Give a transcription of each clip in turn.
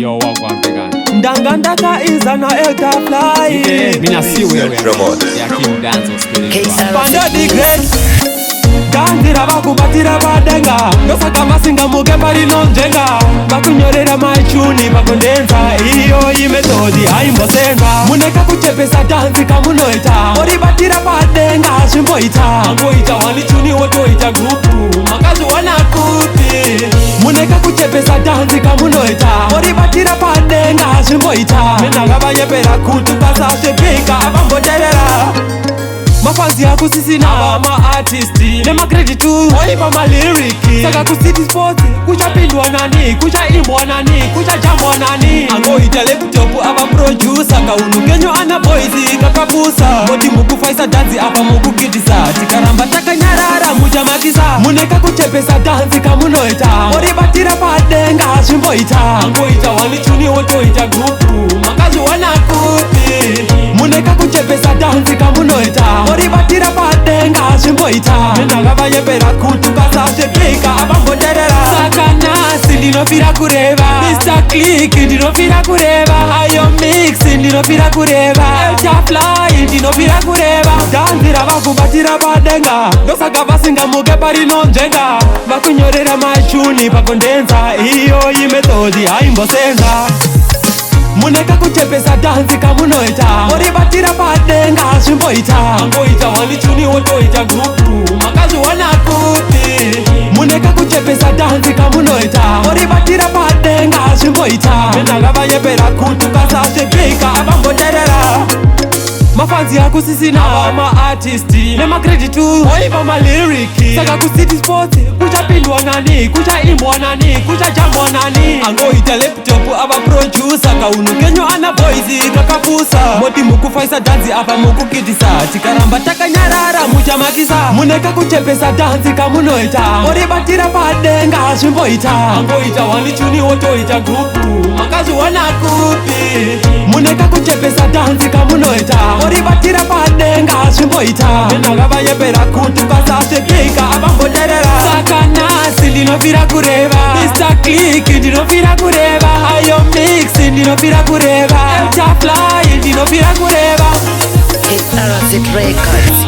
Yo, wagwan vegan. Ndangandaka is an elder fly. Mina si wewe promote. ya King Dance Spirit. Pando the great. Danzira bakubatira badenga. Ndosaka masinga muge bari nonjenga. Bakunyorera machuni bakondenza. Iyo imetodi haimbosenga. Muneka kuchepesa danzi kamunoita. Oribatira badenga shimboita. Angoita wanichuni wotoita grupu. Makazi wanakuti. Muneka kuchepesa danzi kamunoita. Oribatira badenga shimboita. Menanga banyepera kutu kasashe pinga abamboterera. Mafanzi ya kusisi na ma artisti nema credit tu walipa ma lyriki. Saka kusiti sports kucha pindwa nani, kucha imbwa nani, kucha jambwa nani. Ango itale kutopu aba producer ka unukenyo ana boys kakapusa. Moti muku faisa danzi apa muku kidisa. Tikaramba taka nyarara muja makisa. Muneka kuchepesa danzi kamunoita. Ori batira padenga shimboita. Ango ita wanichuni woto ita grupu. Makazi wanakuti. Muneka kuchepesa danzi kamunoita. Ori batira padenga shimboita. Menanga bayepera kutu kasashe pika abamboterera. Sakanasi ndinofira kureva. Mr. Click ndinofira kureva. Ayo Mix ndinofira kureva. Elcha Fly ndinofira kureva. Danzira bakubatira padenga. Ndosaka basinga muge bari nonjenga. Bakunyorera machuni bakondenza. Iyo imetodi haimbosenga. Muneka kuchepesa danzi kamunoita. Ori batira padenga shimboita. Angoita wanichuni wotoita grupu. Makazi wanakuti. Muneka kuchepesa danzi kamunoita. Ori batira padenga shimboita. Menanga bayepera kutu kasashe pika abamboterera. Mafanzi ya kusisi na ma artisti nema credit tu walipa ma lyriki. Saka kusiti sports kucha pindwa nani, kucha imbwa nani, kucha jambwa nani. Ango ita laptop aba producer ka unukenyo ana boys kakapusa. Moti muku faisa danzi apa muku kidisa. Tikaramba taka nyarara muja makisa. Muneka kuchepesa danzi kamunoita. Ori batira padenga shimboita. Ango ita wanichuni woto ita grupu. Makazi wanakuti. Muneka kuchepesa danzi kamunoita. Ori batira padenga shimboita. Menanga bayepera kutu kasashe pika abamboterera. Sakanasi ndinofira kureva. Mr. Click ndinofira kureva. Ayo Mix ndinofira kureva. Elcha Fly ndinofira kureva. Records.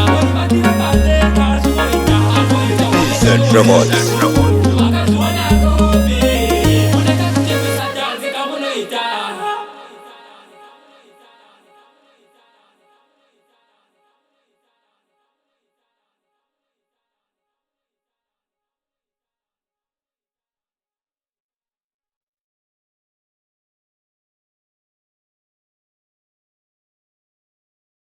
Promote.